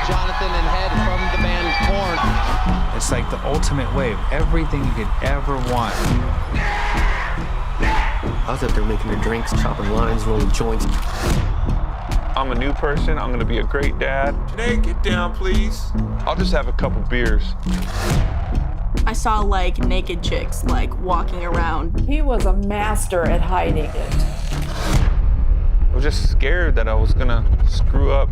Jonathan and Head from the band Korn. It's like the ultimate way of everything you could ever want. I was up there making the drinks, chopping lines, rolling joints. I'm a new person. I'm gonna be a great dad. Janae, get down, please. I'll just have a couple beers. I saw like naked chicks like walking around. He was a master at hiding it. I was just scared that I was gonna screw up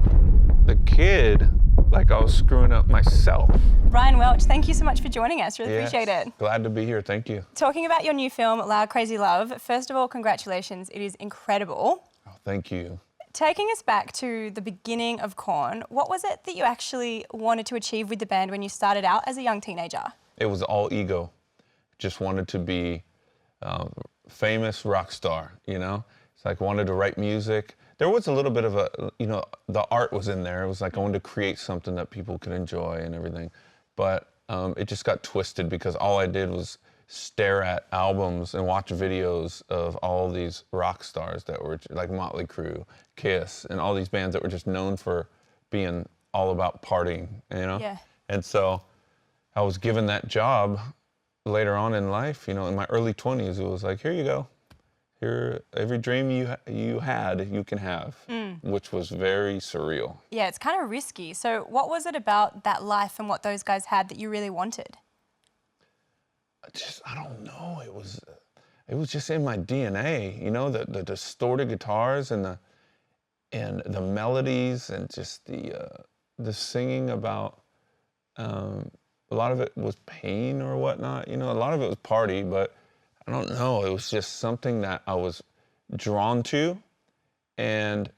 the kid like I was screwing up myself. Ryan Welch, thank you so much for joining us. Really Yes, appreciate it. Glad to be here, thank you. Talking about your new film, Loud Crazy Love, first of all, congratulations. It is incredible. Oh, thank you. Taking us back to the beginning of Korn, what was it that you actually wanted to achieve with the band when you started out as a young teenager? It was all ego. Just wanted to be famous rock star, you know? It's like wanted to write music. There was a little bit of a, you know, the art was in there. It was like I wanted to create something that people could enjoy and everything. But it just got twisted because all I did was stare at albums and watch videos of all these rock stars that were like Motley Crue, Kiss, and all these bands that were just known for being all about partying, you know? Yeah. And so I was given that job later on in life, you know, in my early 20s. It was like, here you go. Here, every dream you had, you can have, which was very surreal. Yeah, it's kind of risky. So what was it about that life and what those guys had that you really wanted? I don't know. It was just in my DNA, you know, the distorted guitars and the melodies and just the singing about. A lot of it was pain or whatnot, you know. A lot of it was party, but I don't know. It was just something that I was drawn to, and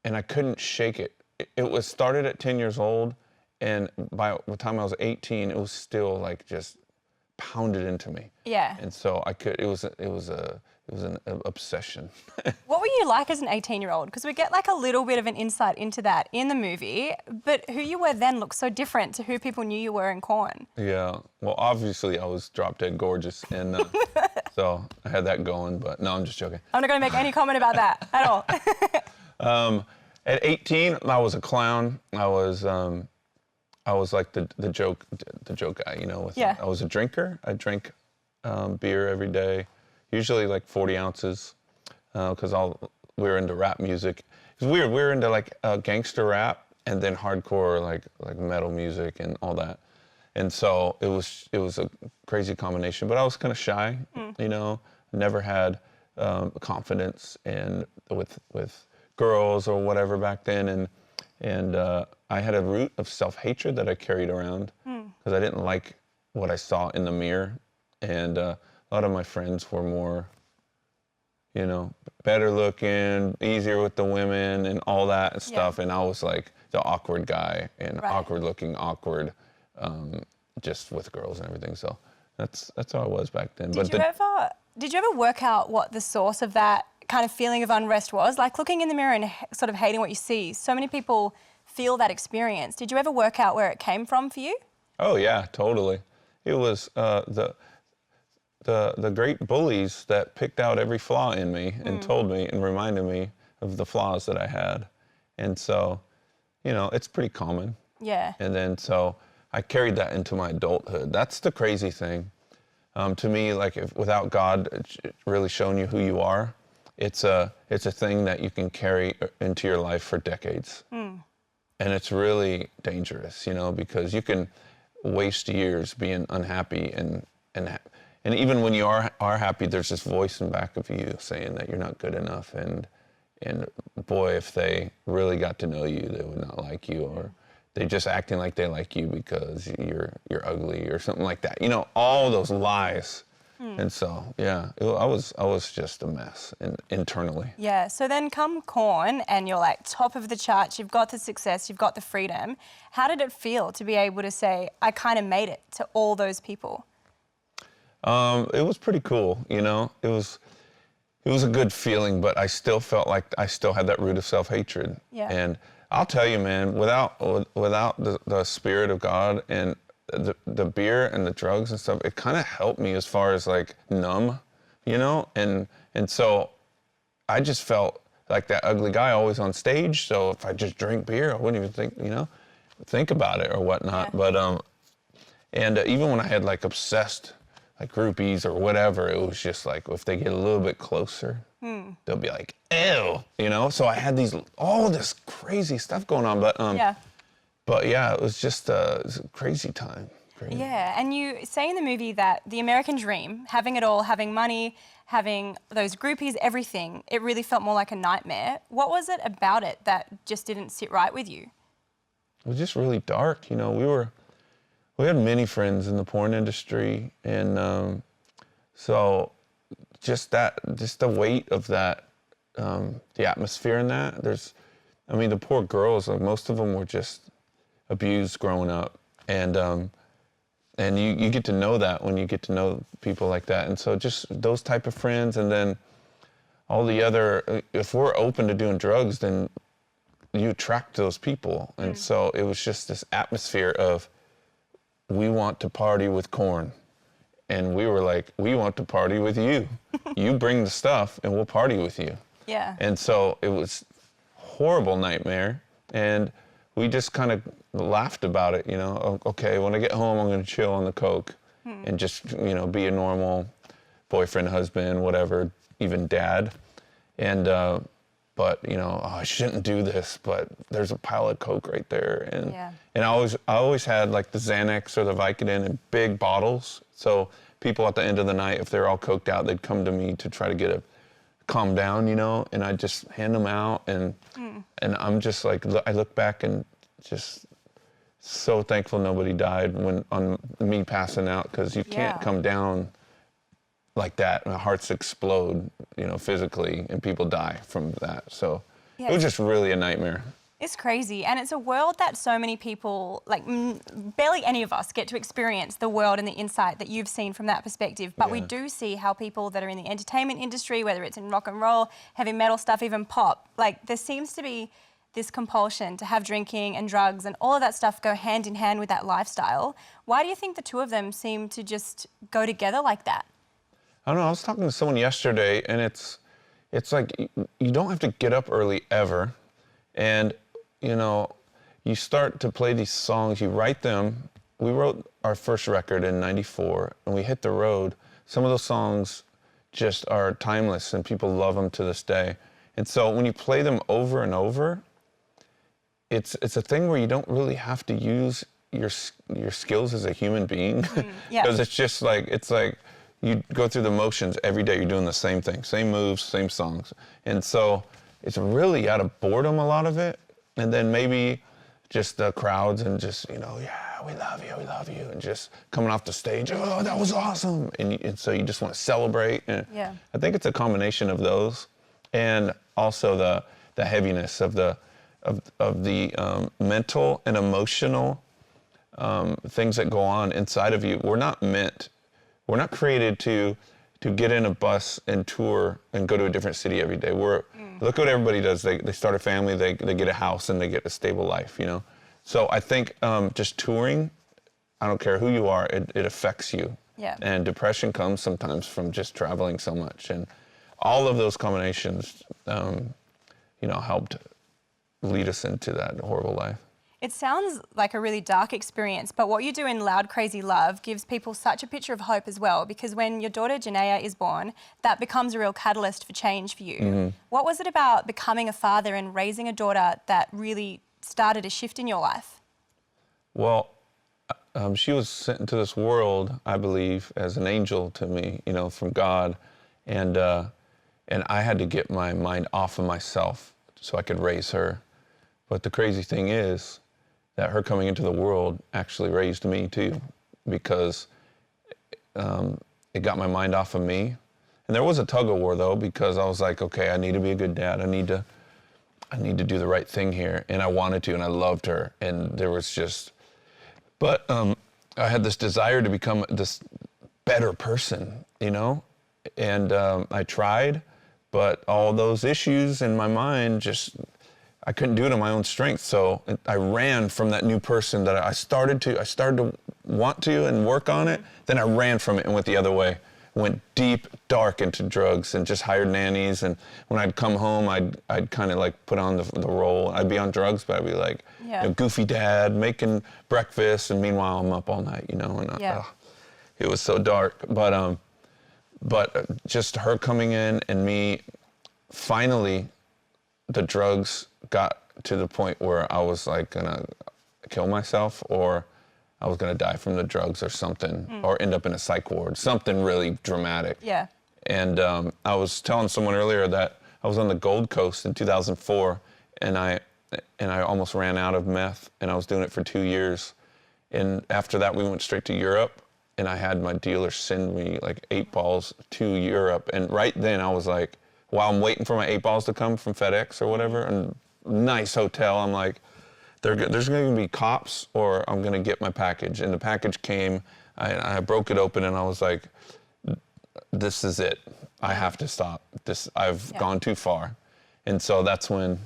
I couldn't shake it. It was started at 10 years old, and by the time I was 18, it was still like just pounded into me. Yeah. And so I could. It was an obsession. What were you like as an 18-year-old? Because we get like a little bit of an insight into that in the movie, but who you were then looks so different to who people knew you were in Korn. Yeah, well, obviously I was drop dead gorgeous, and so I had that going, but no, I'm just joking. I'm not going to make any comment about that at all. At 18, I was a clown. I was like the joke guy, you know. Yeah. I was a drinker. I drank beer every day, usually like 40 ounces, because we were into rap music. It's weird. We were into like gangster rap and then hardcore like metal music and all that. And so it was a crazy combination. But I was kind of shy, you know. Never had confidence with girls or whatever back then, and I had a root of self-hatred that I carried around because I didn't like what I saw in the mirror. And a lot of my friends were more, you know, better looking, easier with the women and all that stuff. And I was like the awkward guy and awkward looking, just with girls and everything. So that's how I was back then. Did you ever work out what the source of that kind of feeling of unrest was? Like looking in the mirror and sort of hating what you see. So many people feel that experience. Did you ever work out where it came from for you? Oh yeah, totally. It was the great bullies that picked out every flaw in me and told me and reminded me of the flaws that I had. And so, you know, it's pretty common. Yeah. And then so I carried that into my adulthood. That's the crazy thing. To me, like without God really showing you who you are, it's a thing that you can carry into your life for decades. And it's really dangerous, you know, because you can waste years being unhappy and even when you are happy, there's this voice in back of you saying that you're not good enough, and boy, if they really got to know you, they would not like you, or they're just acting like they like you because you're ugly or something like that. You know, all those lies. And so, yeah, I was just a mess internally. Yeah, so then come Korn and you're like top of the charts, you've got the success, you've got the freedom. How did it feel to be able to say, I kind of made it to all those people? It was pretty cool, you know. It was a good feeling, but I still felt like I still had that root of self-hatred. Yeah. And I'll tell you, man, without the Spirit of God and the beer and the drugs and stuff, it kind of helped me as far as like numb, you know? And so I just felt like that ugly guy always on stage. So if I just drink beer, I wouldn't even think about it or whatnot. Yeah. But and even when I had like obsessed like groupies or whatever, it was just like if they get a little bit closer, they'll be like, ew, So I had all this crazy stuff going on, but yeah, it was just it was a crazy time. Crazy. Yeah, and you say in the movie that the American dream, having it all, having money, having those groupies, everything, it really felt more like a nightmare. What was it about it that just didn't sit right with you? It was just really dark, we had many friends in the porn industry, and so just the weight of that, the atmosphere in that, the poor girls, like most of them were just abused growing up, and you get to know that when you get to know people like that, and so just those type of friends, and then all the other, if we're open to doing drugs, then you attract those people, and so it was just this atmosphere of, we want to party with Korn. And we were like, we want to party with you. You bring the stuff and we'll party with you. Yeah. And so it was horrible nightmare. And we just kind of laughed about it, Okay, when I get home, I'm going to chill on the coke and just, be a normal boyfriend, husband, whatever, even dad. And, but, I shouldn't do this, but there's a pile of coke right there. And I always had like the Xanax or the Vicodin in big bottles. So people at the end of the night, if they're all coked out, they'd come to me to try to calm down, and I'd just hand them out. And I'm just like, I look back and just so thankful nobody died on me passing out, because you can't come down like that. My hearts explode, physically, and people die from that. So it was just really a nightmare. It's crazy, and it's a world that so many people, like barely any of us, get to experience the world and the insight that you've seen from that perspective. But we do see how people that are in the entertainment industry, whether it's in rock and roll, heavy metal stuff, even pop, like there seems to be this compulsion to have drinking and drugs and all of that stuff go hand in hand with that lifestyle. Why do you think the two of them seem to just go together like that? I don't know. I was talking to someone yesterday, and it's like you don't have to get up early ever, and you start to play these songs, you write them. We wrote our first record in '94, and we hit the road. Some of those songs just are timeless, and people love them to this day. And so when you play them over and over, it's a thing where you don't really have to use your skills as a human being, because it's just like, you go through the motions every day. You're doing the same thing, same moves, same songs. And so it's really out of boredom, a lot of it. And then maybe just the crowds and just, yeah, we love you. And just coming off the stage, oh, that was awesome. And so you just want to celebrate. And I think it's a combination of those. And also the heaviness of the mental and emotional things that go on inside of you. We're not created to get in a bus and tour and go to a different city every day. Look what everybody does. They start a family, they get a house, and they get a stable life, So I think just touring, I don't care who you are, it affects you. Yeah. And depression comes sometimes from just traveling so much. And all of those combinations, helped lead us into that horrible life. It sounds like a really dark experience, but what you do in Loud Crazy Love gives people such a picture of hope as well, because when your daughter Janaea is born, that becomes a real catalyst for change for you. What was it about becoming a father and raising a daughter that really started a shift in your life? Well, she was sent into this world, I believe, as an angel to me, from God, and I had to get my mind off of myself so I could raise her. But the crazy thing is that her coming into the world actually raised me too, because it got my mind off of me. And there was a tug of war though, because I was like, okay, I need to be a good dad. I need to do the right thing here. And I wanted to, and I loved her. And there was just, but I had this desire to become this better person, And I tried, but all those issues in my mind I couldn't do it on my own strength. So I ran from that new person that I started to want to and work on it. Then I ran from it and went the other way. went deep, dark into drugs and just hired nannies. And when I'd come home, I'd kind of like put on the role. I'd be on drugs, but I'd be like, goofy dad, making breakfast. And meanwhile, I'm up all night, and it was so dark. But just her coming in and me, finally, the drugs got to the point where I was like gonna kill myself, or I was gonna die from the drugs or something, or end up in a psych ward, something really dramatic. Yeah. And I was telling someone earlier that I was on the Gold Coast in 2004, and I almost ran out of meth, and I was doing it for 2 years. And after that, we went straight to Europe, and I had my dealer send me like 8 balls to Europe. And right then I was like, while I'm waiting for my 8 balls to come from FedEx or whatever, and nice hotel, I'm like, there's going to be cops, or I'm going to get my package. And the package came, I broke it open, and I was like, this is it. I have to stop. I've gone too far. And so that's when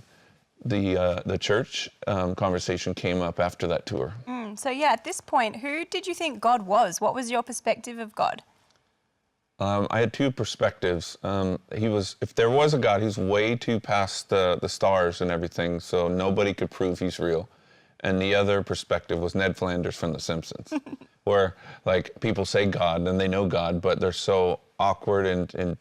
the church conversation came up after that tour. So at this point, who did you think God was? What was your perspective of God? I had 2 perspectives. If there was a God, he's way too past the stars and everything, so nobody could prove he's real. And the other perspective was Ned Flanders from The Simpsons, where like people say God and they know God, but they're so awkward and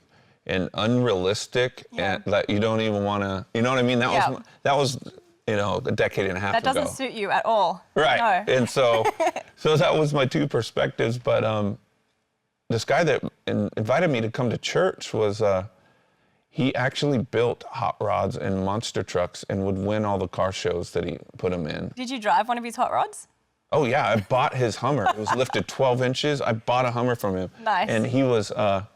unrealistic, and that you don't even want to. You know what I mean? That was a decade and a half ago. That doesn't suit you at all. Right. No. And so that was my 2 perspectives, but. This guy that invited me to come to church was, he actually built hot rods and monster trucks and would win all the car shows that he put them in. Did you drive one of his hot rods? Oh yeah, I bought his Hummer. It was lifted 12 inches. I bought a Hummer from him. Nice. And he was a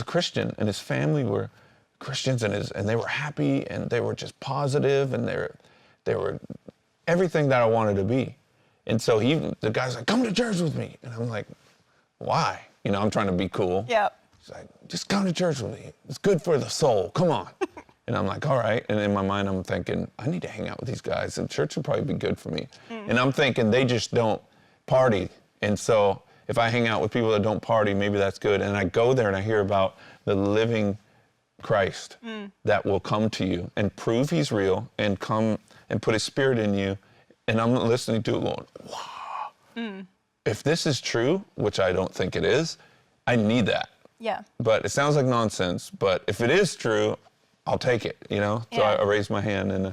Christian, and his family were Christians, and they were happy, and they were just positive, and they were everything that I wanted to be. And so the guy's like, come to church with me. And I'm like, why? I'm trying to be cool. Yeah. He's like, just come to church with me. It's good for the soul. Come on. And I'm like, all right. And in my mind, I'm thinking, I need to hang out with these guys, and church would probably be good for me. And I'm thinking, they just don't party. And so if I hang out with people that don't party, maybe that's good. And I go there and I hear about the living Christ that will come to you and prove he's real and come and put his spirit in you. And I'm listening to it going, wow. If this is true, which I don't think it is, I need that. Yeah. But it sounds like nonsense. But if it is true, I'll take it, So I raised my hand and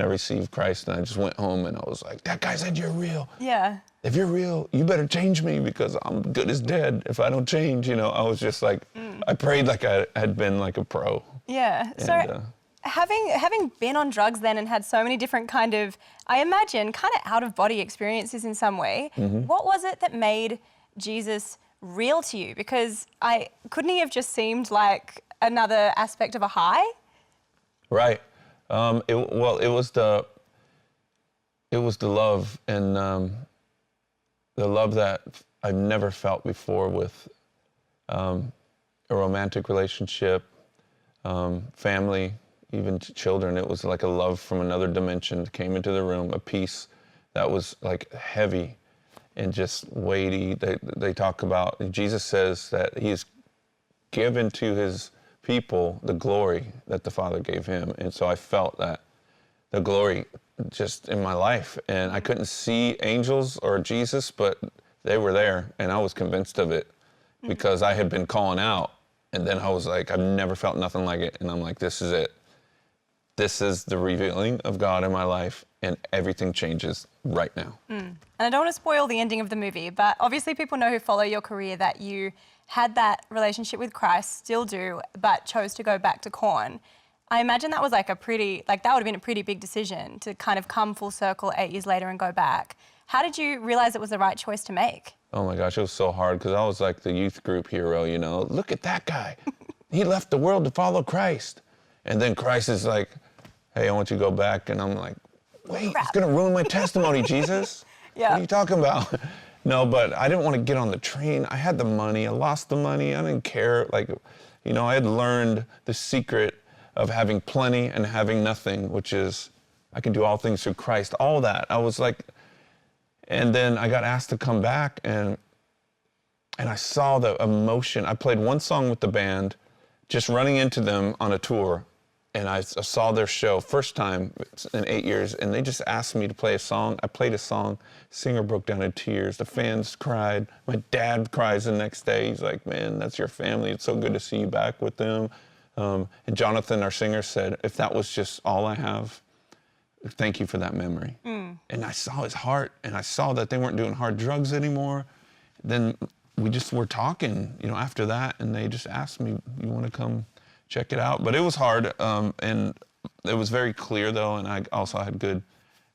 I received Christ, and I just went home and I was like, that guy said you're real. Yeah. If you're real, you better change me, because I'm good as dead if I don't change. I was just like, I prayed like I had been like a pro. Yeah. And, so having been on drugs then and had so many different kind of, I imagine, kind of out-of-body experiences in some way, what was it that made Jesus real to you? Because couldn't he have just seemed like another aspect of a high? Right. It was the love, and the love that I've never felt before with a romantic relationship, family, even children. It was like a love from another dimension that came into the room, a peace that was like heavy and just weighty. They talk about, Jesus says that he's given to his people the glory that the Father gave him. And so I felt that the glory just in my life. And I couldn't see angels or Jesus, but they were there, and I was convinced of it because I had been calling out. And then I was like, I've never felt nothing like it. And I'm like, this is it. This is the revealing of God in my life, and everything changes right now. And I don't want to spoil the ending of the movie, but obviously people know who follow your career that you had that relationship with Christ, still do, but chose to go back to Korn. I imagine that was like that would have been a pretty big decision to kind of come full circle 8 years later and go back. How did you realize it was the right choice to make? Oh my gosh, it was so hard, because I was like the youth group hero, Look at that guy. He left the world to follow Christ. And then Christ is like, hey, I want you to go back. And I'm like, wait, it's going to ruin my testimony, Jesus. Yeah. What are you talking about? No, but I didn't want to get on the train. I had the money. I lost the money. I didn't care. I had learned the secret of having plenty and having nothing, which is I can do all things through Christ. All that. I was like, and then I got asked to come back, and And I saw the emotion. I played one song with the band, just running into them on a tour, and I saw their show, first time in 8 years, and they just asked me to play a song. I played a song, singer broke down in tears, the fans cried, my dad cries the next day. He's like, man, that's your family, it's so good to see you back with them. And Jonathan, our singer, said, if that was just all I have, thank you for that memory. And I saw his heart, and I saw that they weren't doing hard drugs anymore. Then we just were talking, you know, after that, and they just asked me, you want to come check it out? But it was hard, and it was very clear, though, and I also had good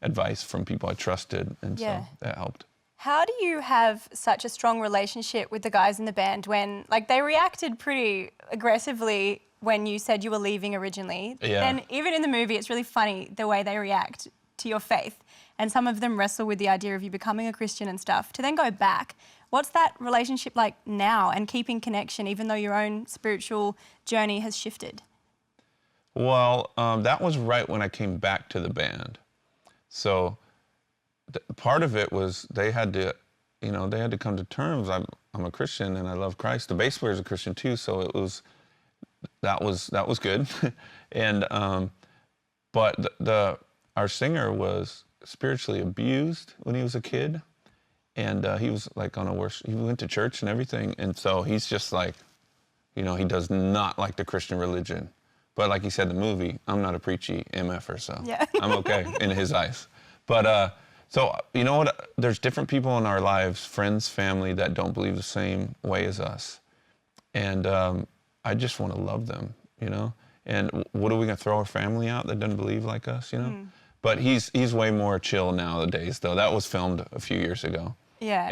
advice from people I trusted, and so that helped. How do you have such a strong relationship with the guys in the band when, like, they reacted pretty aggressively when you said you were leaving originally? Yeah. And even in the movie, it's really funny the way they react to your faith. And some of them wrestle with the idea of you becoming a Christian and stuff. To then go back, what's that relationship like now and keeping connection even though your own spiritual journey has shifted? Well, that was right when I came back to the band. So part of it was they had to, you know, they had to come to terms. I'm a Christian and I love Christ. The bass player is a Christian too, so it was, that was good. And but our singer was spiritually abused when he was a kid, and he was like on a worship. He went to church and everything, and so he's just like, you know, he does not like the Christian religion. But like he said in the movie, I'm not a preachy MFer, so I'm okay in his eyes. But so you know what? There's different people in our lives, friends, family, that don't believe the same way as us, and I just want to love them, you know. And what are we gonna throw our family out that doesn't believe like us, you know? But he's way more chill nowadays, though. That was filmed a few years ago. Yeah.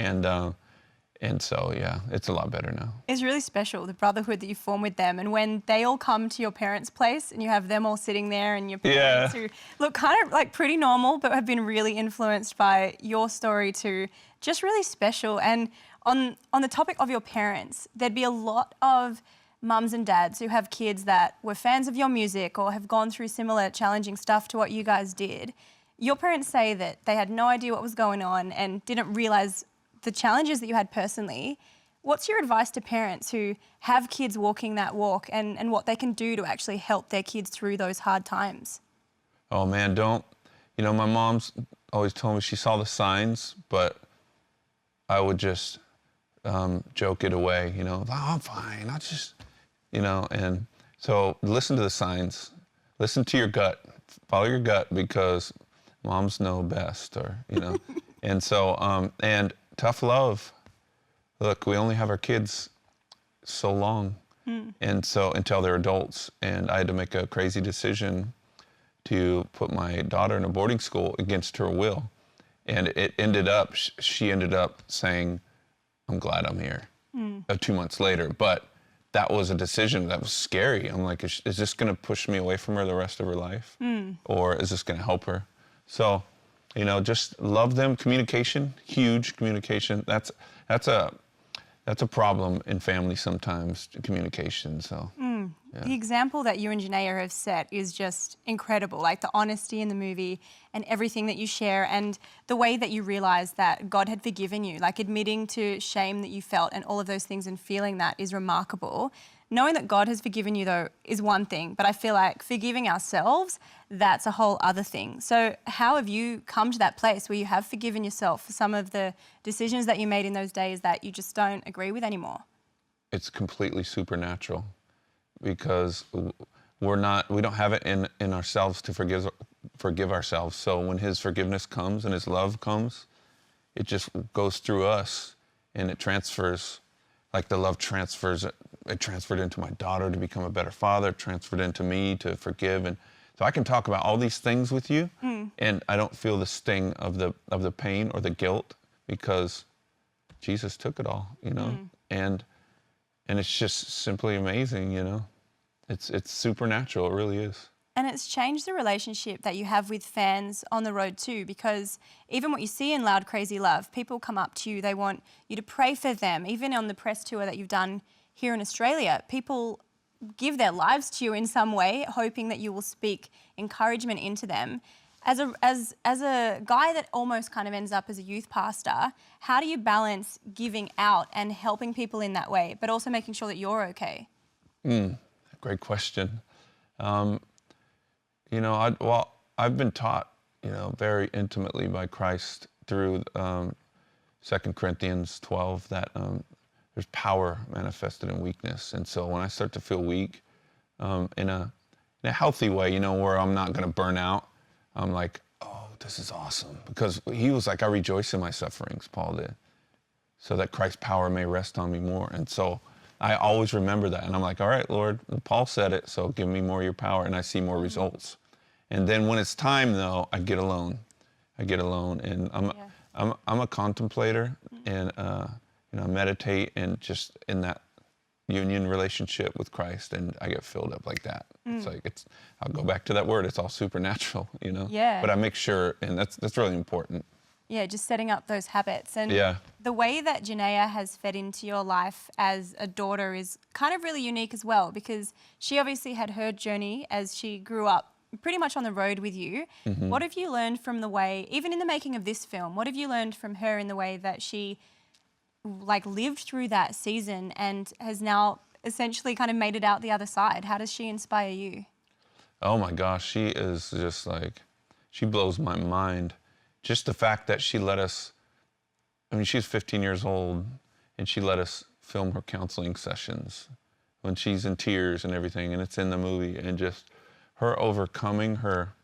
And so, yeah, it's a lot better now. It's really special, the brotherhood that you form with them. And when they all come to your parents' place and you have them all sitting there and your parents who look kind of like pretty normal but have been really influenced by your story too, just really special. And on the topic of your parents, there'd be a lot of mums and dads who have kids that were fans of your music or have gone through similar challenging stuff to what you guys did. Your parents say that they had no idea what was going on and didn't realise the challenges that you had personally. What's your advice to parents who have kids walking that walk and what they can do to actually help their kids through those hard times? Oh man, you know, my mom's always told me she saw the signs, but I would just joke it away, you know, oh, I'm fine, I'll just, you know, and so listen to the signs, listen to your gut, follow your gut, because moms know best, or, you know, and so, and tough love. Look, we only have our kids so long, and so until they're adults, and I had to make a crazy decision to put my daughter in a boarding school against her will, and it ended up, she ended up saying, I'm glad I'm here, 2 months later, but that was a decision that was scary. I'm like, is this gonna push me away from her the rest of her life? Or is this gonna help her? So, you know, just love them. Communication, huge communication. That's a problem in family sometimes, communication, so. Yeah. The example that you and Janaea have set is just incredible, like the honesty in the movie and everything that you share and the way that you realised that God had forgiven you, like admitting to shame that you felt and all of those things and feeling that is remarkable. Knowing that God has forgiven you, though, is one thing, but I feel like forgiving ourselves, that's a whole other thing. So how have you come to that place where you have forgiven yourself for some of the decisions that you made in those days that you just don't agree with anymore? It's completely supernatural, because we don't have it in ourselves to forgive ourselves. So when his forgiveness comes and his love comes, it just goes through us and it transfers, like the love transfers, it transferred into my daughter to become a better father, transferred into me to forgive. And so I can talk about all these things with you and I don't feel the sting of the pain or the guilt, because Jesus took it all, you know, and it's just simply amazing, you know. It's supernatural, it really is. And it's changed the relationship that you have with fans on the road too, because even what you see in Loud Crazy Love, people come up to you, they want you to pray for them. Even on the press tour that you've done here in Australia, people give their lives to you in some way, hoping that you will speak encouragement into them. As a guy that almost kind of ends up as a youth pastor, how do you balance giving out and helping people in that way, but also making sure that you're okay? Great question. I've been taught, very intimately by Christ through 2 Corinthians 12 that there's power manifested in weakness. And so when I start to feel weak, in a healthy way, where I'm not going to burn out, I'm like, oh, this is awesome. Because he was like, I rejoice in my sufferings, Paul did, so that Christ's power may rest on me more. And so I always remember that. And I'm like, all right, Lord, Paul said it, so give me more of your power, and I see more results. And then when it's time, though, I get alone. And I'm a contemplator, and meditate, and just in that union relationship with Christ, and I get filled up like that. I'll go back to that word, it's all supernatural, Yeah. But I make sure, and that's really important. Yeah, just setting up those habits. And the way that Janaea has fed into your life as a daughter is kind of really unique as well, because she obviously had her journey as she grew up pretty much on the road with you. Mm-hmm. What have you learned from the way, even in the making of this film, what have you learned from her in the way that she lived through that season and has now essentially kind of made it out the other side? How does she inspire you? Oh my gosh, she is just she blows my mind. Just the fact that she let us, she's 15 years old, and she let us film her counseling sessions when she's in tears and everything, and it's in the movie, and just her overcoming her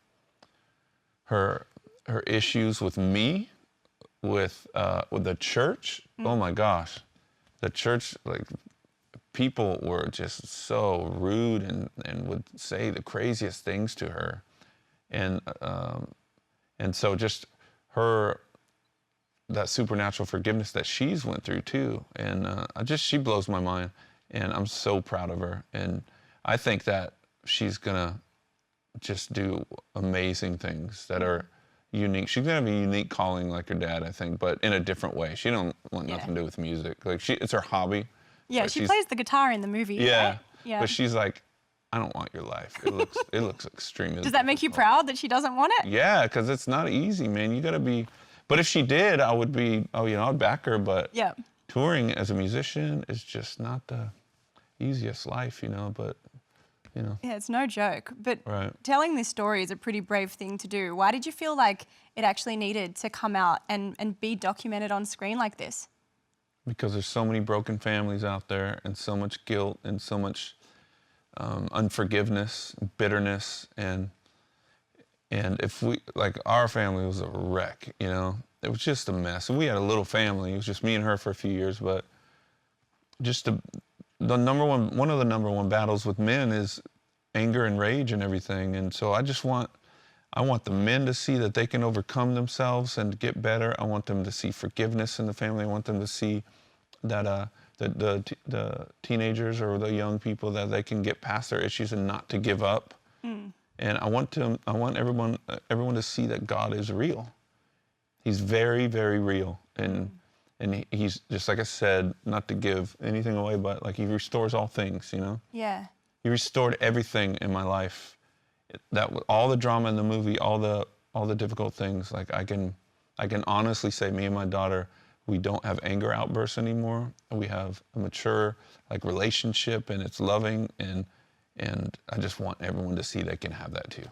issues with me, with the church. Oh my gosh, the church, people were just so rude and would say the craziest things to her, and so just that supernatural forgiveness that she's went through too, and she blows my mind, and I'm so proud of her, and I think that she's gonna just do amazing things that are unique. She's gonna have a unique calling like her dad, I think, but in a different way. She don't want nothing to do with music. It's her hobby. Yeah, she plays the guitar in the movie. Yeah, right? Yeah. But she's like, I don't want your life. It looks extremely. Does that make you proud that she doesn't want it? Yeah, because it's not easy, man. You gotta be. But if she did, I would be. I'd back her. But touring as a musician is just not the easiest life, But Yeah, it's no joke. But right. Telling this story is a pretty brave thing to do. Why did you feel like it actually needed to come out and be documented on screen like this? Because there's so many broken families out there, and so much guilt, and so much unforgiveness, bitterness, and if we, our family was a wreck, it was just a mess. We had a little family. It was just me and her for a few years, but just one of the number one battles with men is anger and rage and everything. And so I want the men to see that they can overcome themselves and get better. I want them to see forgiveness in the family. I want them to see that the teenagers or the young people, that they can get past their issues and not to give up. And I want everyone to see that God is real. He's very, very real. And he's, just like I said, not to give anything away, but he restores all things, Yeah. He restored everything in my life. All the drama in the movie, all the difficult things, I can honestly say, me and my daughter, we don't have anger outbursts anymore. We have a mature relationship, and it's loving, and I just want everyone to see they can have that too.